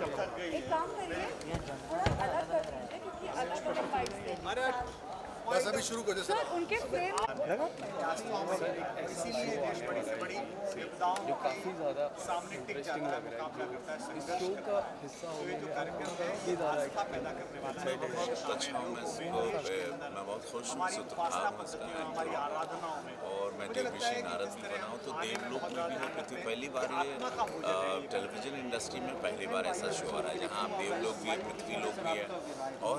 एक काम करिए, थोड़ा अलग कर दीजिए क्योंकि अलग अलग बाइक्स देंगे। बस अभी शुरू कर दे सर उनके फ्रेम इसीलिए देश बड़ी से बड़ी विपदाओं जो काफ़ी ज़्यादा सामने टिक इंटरेस्टिंग जाता है, लग रहा मुकाबला करता है, है। इस संघर्ष शो करता का है। हिस्सा तो होने ये जो में कार्यक्रम है काफ़ी ज़्यादा आस्था पैदा करने वाला है। मैं बहुत अच्छा हूँ, मैं बहुत खुश हूँ, हमारी उपासना सुतखार हूँ इसका पद्धतियों, हमारी एक्टर हूँ। आराधनाओं में और मैं मुझे लगता है देवऋषि कि नारद जिस भी तरह बना हूँ, तो हम आगे देवलोक में भी होती थी। पहली बार ये आत्मा का पूजन है ये। टेलीविज़न इंडस्ट्री में पहली बार ऐसा शो आ रहा है जहाँ देवलोक भी है, पृथ्वी लोक भी है, और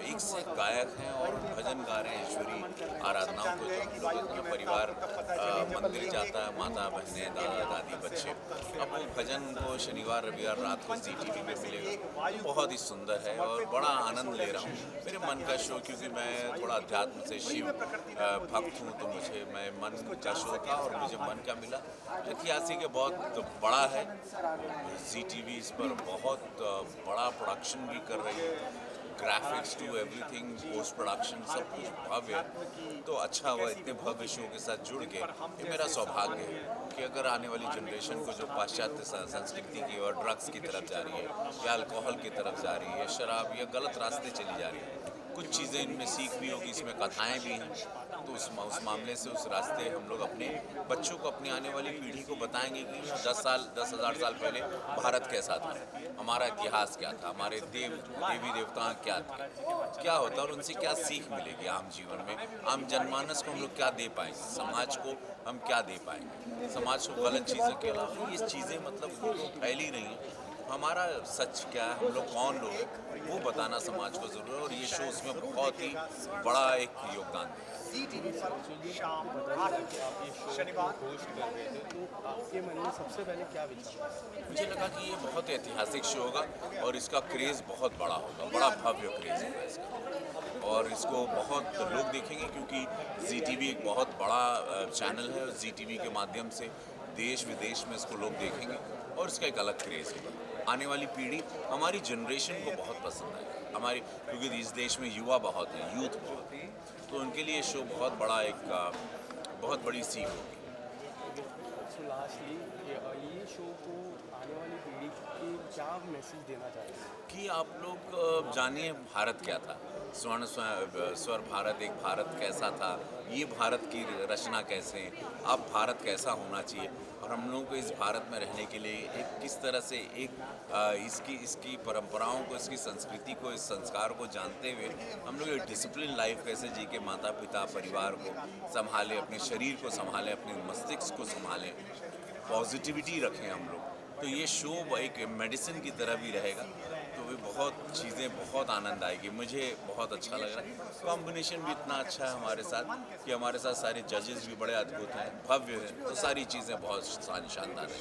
एक से एक गायक हैं और भजन गा रहे हैं ईश्वरी आराधनाओं को। जो हम लोग अपना परिवार मंदिर जाता है, माता बहनें, दादा दादी, बच्चे, अब वो भजन को शनिवार रविवार रात को ZTV में मिलेगा। बहुत ही सुंदर है और बड़ा आनंद ले रहा हूँ। मेरे मन का शो, क्योंकि मैं थोड़ा अध्यात्म से शिव भक्त हूँ, तो मैं मन का शो था और मुझे मन का मिला। ऐतिहासिक है, बहुत बड़ा है। ZTV इस पर बहुत बड़ा प्रोडक्शन भी कर रही है, graphics to everything, post production सब कुछ भव्य है। तो अच्छा हुआ इतने भव्य शो के साथ जुड़ के। ये मेरा सौभाग्य है कि अगर आने वाली जनरेशन को जो पाश्चात्य संस्कृति की और ड्रग्स की तरफ जा रही है, या अल्कोहल की तरफ जा रही है, शराब या गलत रास्ते चली जा रही है, कुछ चीज़ें इनमें सीख भी होगी, इसमें कथाएं भी हैं, तो उस मामले से उस रास्ते हम लोग अपने बच्चों को, अपनी आने वाली पीढ़ी को बताएंगे कि 10,000 साल पहले भारत कैसा था, हमारा इतिहास क्या था, हमारे देवी देवता क्या थे, क्या होता और उनसे क्या सीख मिलेगी आम जीवन में, आम जनमानस को हम लोग क्या दे पाएंगे, समाज को हम क्या दे पाएंगे, समाज को गलत चीज़ों के अलावा ये चीज़ें मतलब वो फैली रही हैं। हमारा सच क्या है, हम लोग कौन लोग हैं, वो बताना समाज को ज़रूर है, और ये शो उसमें बहुत ही बड़ा एक योगदान है। ZTV पर शाम 8 बजे शनिवार होस्ट कर रहे थे, तो आपके मन में सबसे पहले क्या विचार? मुझे लगा कि ये बहुत ही ऐतिहासिक शो होगा और इसका क्रेज़ बहुत बड़ा होगा, बड़ा भव्य क्रेज़ होगा इसका, और इसको बहुत लोग देखेंगे क्योंकि ZTV एक बहुत बड़ा चैनल है, और ZTV के माध्यम से देश विदेश में इसको लोग देखेंगे और इसका एक अलग क्रेज़ होगा। आने वाली पीढ़ी, हमारी जनरेशन को बहुत पसंद आएगा, हमारी, क्योंकि इस देश में युवा बहुत हैं, यूथ बहुत है, तो उनके लिए शो बहुत बड़ा एक बहुत बड़ी सीख होगी। सो लास्टली ये शो को आने वाली पीढ़ी को क्या मैसेज देना चाहेंगे? कि आप लोग जानिए भारत क्या था, स्वर भारत, एक भारत कैसा था, ये भारत की रचना कैसे है, अब भारत कैसा होना चाहिए, और हम लोगों को इस भारत में रहने के लिए एक किस तरह से एक इसकी परंपराओं को, इसकी संस्कृति को, इस संस्कार को जानते हुए हम लोग एक डिसिप्लिन लाइफ कैसे जी के माता पिता परिवार को संभालें, अपने शरीर को संभालें, अपने मस्तिष्क को संभालें, पॉजिटिविटी रखें हम लोग। तो ये शो एक मेडिसिन की तरह भी रहेगा, तो वे बहुत चीज़ें, बहुत आनंद आएगी, मुझे बहुत अच्छा लग रहा है। कॉम्बिनेशन भी इतना अच्छा है हमारे साथ कि हमारे साथ सारे जजेस भी बड़े अद्भुत हैं, भव्य हैं, तो सारी चीज़ें बहुत शानदार हैं।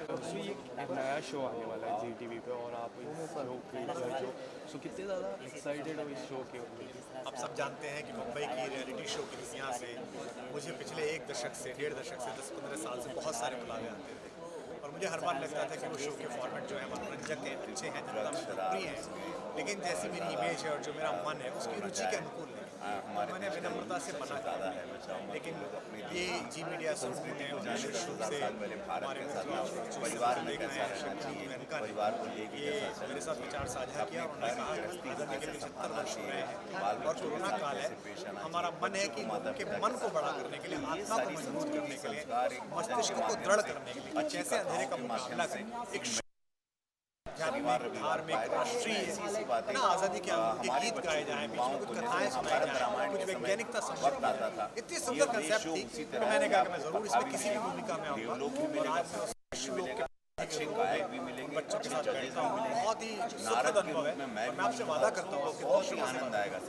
तो ये एक नया शो आने वाला है ZTV पे, और आप इस शो के जज हो, सो कितने ज़्यादा एक्साइटेड हो इस शो के ऊपर? आप सब जानते हैं कि मुंबई की रियलिटी शो की दुनिया से मुझे पिछले 1 दशक से, 1.5 दशक से, 10-15 साल से बहुत सारे बुलावे आते थे, और मुझे हर बार लगता था कि वो शो के फॉर्मेट जो है मनोरंजक हैं, अच्छे हैं, जनता में लोकप्रिय हैं, लेकिन जैसी मेरी इमेज है और जो मेरा मन है उसकी रुचि के अनुकूल नहीं, मैंने विनम्रता से मना किया। लेकिन ये जी मीडिया संस्कृति है, विशेष रूप से हमारे परिवार में देख रहे हैं, शक्ति इनका ये मेरे साथ विचार साझा किया, उन्होंने कहा कि आज़ादी के 75 वर्ष हो रहे हैं और कोरोना काल है, हमारा मन है कि लोगों के मन को बड़ा करने के लिए, आत्मा को मजबूत करने के लिए, मस्तिष्क को दृढ़ करने के लिए, कैसे अंधेरे का मुकाबला करें, एक धार्मिक, राष्ट्रीय ना आज़ादी के गीत गाए जाएं, बीच में कुछ कथाएं सुनाई जाएं, कुछ वैज्ञानिकता समझ, इतनी सुंदर कंसेप्ट थी, तो मैंने कहा कि मैं ज़रूर इसमें किसी भी भूमिका में आऊँगा, और आज लोग के अच्छे गायक भी मिलेंगे, बच्चों के साथ बैठता हूँ, बहुत ही सुखद अनुभव है, और मैं आपसे वादा करता हूँ कि बहुत ही आनंद आएगा।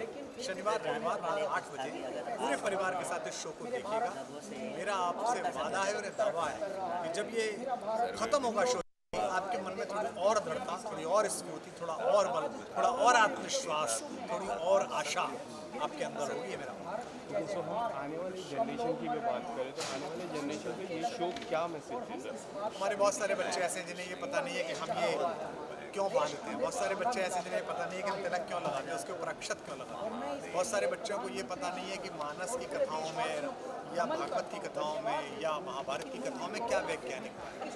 शनिवार रविवार रात 8 बजे पूरे परिवार के साथ इस शो को देखिएगा। मेरा आपसे वादा है और दावा है कि जब ये खत्म होगा शो, आपके मन में थोड़ी और दृढ़ता, थोड़ी और स्फूर्ति, थोड़ा और बल, थोड़ा और आत्मविश्वास, थोड़ी और आशा आपके अंदर होगी, मेरा तो सो हम आने वाली जनरेशन की भी बात करें, तो आने वाली जनरेशन को ये शो क्या मैसेज देता है? हमारे बहुत सारे बच्चे ऐसे हैं जिन्हें ये पता नहीं है कि हम ये क्यों बांधते हैं। बहुत सारे बच्चे ऐसे जिन्हें पता नहीं है कि हम तिलक क्यों लगाते हैं, उसके ऊपर अक्षत क्यों लगाते हैं। बहुत सारे बच्चों को ये पता नहीं है कि मानस की कथाओं में या भागवत की कथाओं में या महाभारत की कथाओं में क्या वैज्ञानिक है।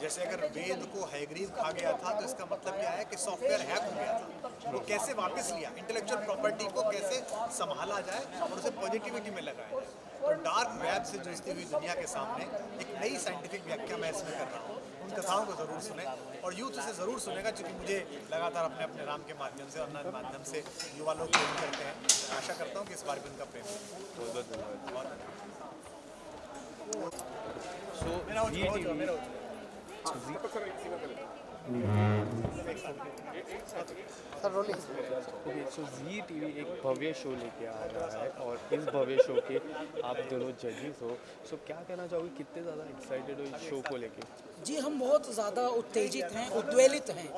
जैसे अगर वेद को हैग्रीव खा गया था तो इसका मतलब क्या है कि सॉफ्टवेयर हैक हो गया था, वो कैसे वापस लिया, इंटेलेक्चुअल प्रॉपर्टी को कैसे संभाला जाए और उसे पॉजिटिविटी में लगाया जाए। तो डार्क वेब से जूझती हुई दुनिया के सामने एक नई साइंटिफिक व्याख्या मैं इसमें कर रहा हूँ। उन कथाओं को ज़रूर सुने और यूथ इसे ज़रूर सुनेगा, क्योंकि मुझे लगातार अपने अपने राम के माध्यम से और माध्यम से युवा लोग प्रेम करते हैं। आशा करता हूँ कि इस बार भी उनका प्रेम हो। बहुत धन्यवाद। सो जी टीवी एक भव्य शो लेके आ रहा है और इस भव्य शो के आप दोनों जजेस हो। सो क्या कहना चाहोगे, कितने ज़्यादा एक्साइटेड हो इस शो को लेके? जी हम बहुत ज़्यादा उत्तेजित हैं, उद्वेलित हैं,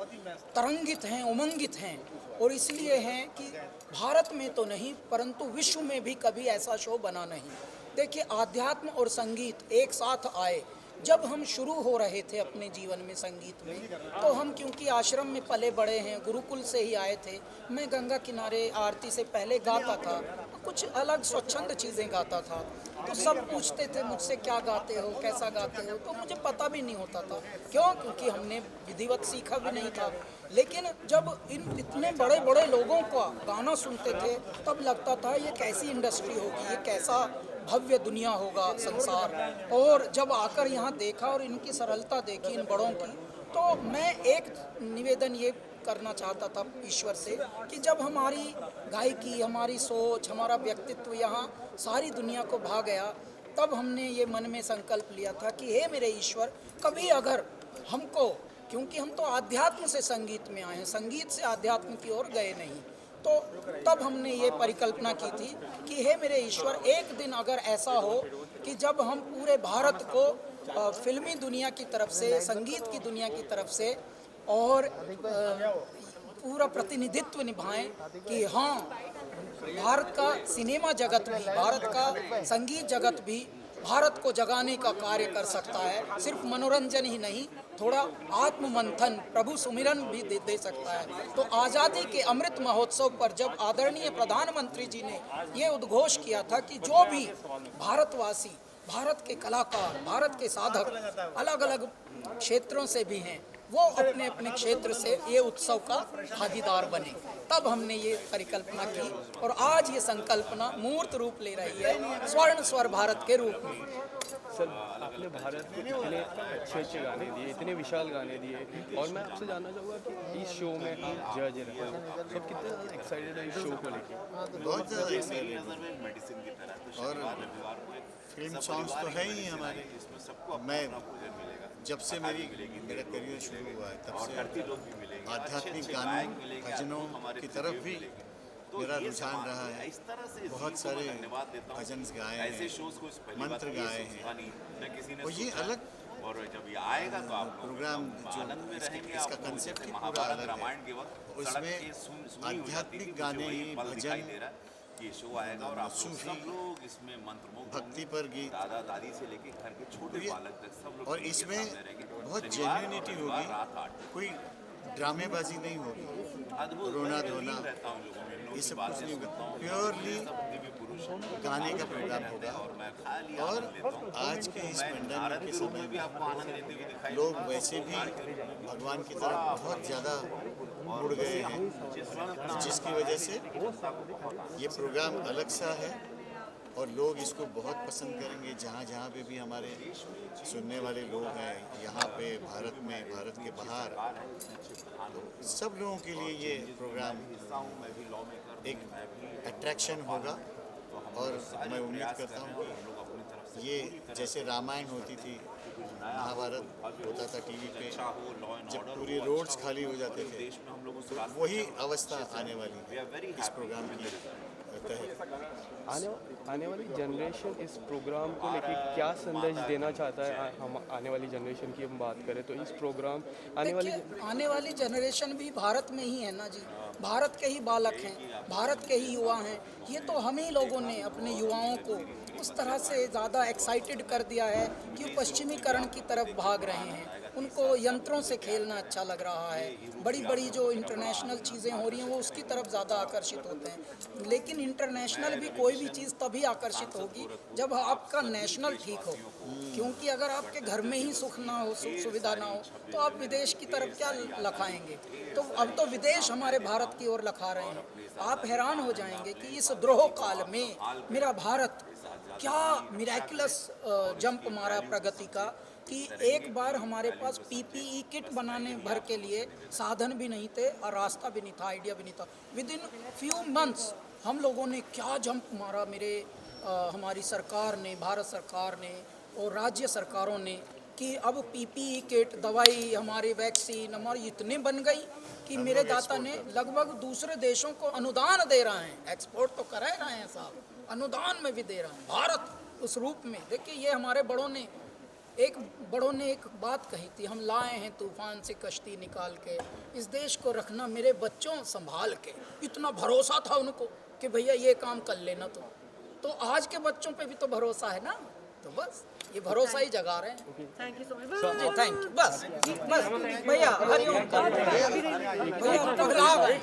तरंगित हैं, उमंगित हैं। और इसलिए हैं कि भारत में तो नहीं परंतु विश्व में भी कभी ऐसा शो बना नहीं। देखिए, आध्यात्म और संगीत एक साथ आए। जब हम शुरू हो रहे थे अपने जीवन में संगीत में, तो हम क्योंकि आश्रम में पले बड़े हैं, गुरुकुल से ही आए थे। मैं गंगा किनारे आरती से पहले गाता था, कुछ अलग स्वच्छंद चीज़ें गाता था। तो सब पूछते थे मुझसे, क्या गाते हो, कैसा गाते हो, तो मुझे पता भी नहीं होता था। क्यों? क्योंकि हमने विधिवत सीखा भी नहीं था। लेकिन जब इन इतने बड़े बड़े लोगों का गाना सुनते थे तब लगता था ये कैसी इंडस्ट्री होगी, ये कैसा भव्य दुनिया होगा संसार। और जब आकर यहाँ देखा और इनकी सरलता देखी इन बड़ों की, तो मैं एक निवेदन ये करना चाहता था ईश्वर से कि जब हमारी गायकी, हमारी सोच, हमारा व्यक्तित्व यहाँ सारी दुनिया को भा गया, तब हमने ये मन में संकल्प लिया था कि हे मेरे ईश्वर, कभी अगर हमको, क्योंकि हम तो आध्यात्म से संगीत में आए हैं, संगीत से आध्यात्म की ओर गए नहीं, तो तब हमने ये परिकल्पना की थी कि हे मेरे ईश्वर, एक दिन अगर ऐसा हो कि जब हम पूरे भारत को फिल्मी दुनिया की तरफ से, संगीत की दुनिया की तरफ से और पूरा प्रतिनिधित्व निभाएं कि हाँ, भारत का सिनेमा जगत भी, भारत का संगीत जगत भी भारत को जगाने का कार्य कर सकता है। सिर्फ मनोरंजन ही नहीं, थोड़ा आत्म मंथन, प्रभु सुमिरन भी दे सकता है। तो आज़ादी के अमृत महोत्सव पर जब आदरणीय प्रधानमंत्री जी ने ये उद्घोष किया था कि जो भी भारतवासी, भारत के कलाकार, भारत के साधक अलग अलग क्षेत्रों से भी हैं, वो अपने अपने क्षेत्र से ये उत्सव का भागीदार बने, तब हमने ये परिकल्पना की और आज ये संकल्पना मूर्त रूप ले रही है स्वर्ण स्वर भारत के रूप में। सर, आपने भारत को इतने अच्छे अच्छे गाने दिए, इतने विशाल गाने दिए, और मैं आपसे जानना चाहूँगा कि इस शो में आप जज रहे हो, तो कितने ज़्यादा एक्साइटेड है इस शो को लेके? बहुत ज़्यादा एक्साइटेड। और फिल्म सॉन्ग्स तो है ही हमारे। मैं जब से मेरा करियर शुरू हुआ है तब से आध्यात्मिक गानों, भजनों की तरफ भी मेरा रुझान रहा है। बहुत सारे भजन गाए हैं, मंत्र गाए हैं, और ये अलग और जब ये आएगा तो आप प्रोग्राम जो इसका कंसेप्ट ही पूरा अलग है। उसमें आध्यात्मिक गाने ही, भजन, ये शो आएगा और आप सूफी, सब लोग इसमें मंत्रमुग्ध, भक्ति पर गीत, दादा दादी से लेके घर के छोटे बालक तक सब लोग, और इसमें बहुत जेन्युइनिटी होगी, कोई ड्रामेबाजी नहीं होगी, रोना धोना ये सब कुछ नहीं होगा। प्योरली गाने का प्रोग्राम होगा। और आज के इस पेंडेमिक के समय में लोग वैसे भी भगवान की तरफ बहुत ज़्यादा मुड़ गए हैं, जिसकी वजह से ये प्रोग्राम अलग सा है और लोग इसको बहुत पसंद करेंगे। जहाँ जहाँ पे भी हमारे सुनने वाले लोग हैं, यहाँ पे भारत में, भारत के बाहर, तो सब लोगों के लिए ये प्रोग्राम एक अट्रैक्शन होगा। और मैं उम्मीद करता हूँ कि ये जैसे रामायण होती थी, महाभारत होता था टीवी पे, जब पूरे रोड्स खाली हो जाते थे, तो वही अवस्था आने वाली है इस प्रोग्राम की तहत। आने वाली जनरेशन इस प्रोग्राम को लेके क्या संदेश देना चाहता है? हम आने वाली जनरेशन की हम बात करें तो इस प्रोग्राम आने वाली जनरेशन भी भारत में ही है ना जी, भारत के ही बालक हैं, भारत के ही युवा हैं। ये तो हम ही लोगों ने अपने युवाओं को उस तरह से ज़्यादा एक्साइटेड कर दिया है कि वो पश्चिमीकरण की तरफ भाग रहे हैं। उनको यंत्रों से खेलना अच्छा लग रहा है, बड़ी बड़ी जो इंटरनेशनल चीज़ें हो रही हैं वो उसकी तरफ ज़्यादा आकर्षित होते हैं। लेकिन इंटरनेशनल भी कोई भी चीज़ तभी आकर्षित होगी जब आपका नेशनल ठीक हो, क्योंकि अगर आपके घर में ही सुख ना हो, सुख सुविधा ना हो, तो आप विदेश की तरफ क्या लखाएंगे। तो अब तो विदेश हमारे भारत की ओर लखा रहे हैं। आप हैरान हो जाएंगे कि इस द्रोह काल में मेरा भारत क्या मिरेकुलस जंप मारा प्रगति का, कि एक बार हमारे पास पीपीई किट बनाने भर के लिए साधन भी नहीं थे और रास्ता भी नहीं था, आइडिया भी नहीं था। विद इन फ्यू मंथ्स हम लोगों ने क्या जंप मारा, हमारी सरकार ने, भारत सरकार ने और राज्य सरकारों ने, कि अब पीपीई किट, दवाई, हमारी वैक्सीन हमारी इतने बन गई कि मेरे दाता ने लगभग दूसरे देशों को अनुदान दे रहे हैं। एक्सपोर्ट तो कर रहे हैं साहब, अनुदान में भी दे रहे हैं। भारत उस रूप में, देखिए ये हमारे बड़ों ने एक बात कही थी, हम लाए हैं तूफान से कश्ती निकाल के, इस देश को रखना मेरे बच्चों संभाल के। इतना भरोसा था उनको कि भैया ये काम कर लेना। तो आज के बच्चों पे भी तो भरोसा है ना, तो बस ये भरोसा ही जगा रहे हैं। Thank you so much. जी थैंक यू। बस भैया हरिओम, भैया पगला गए।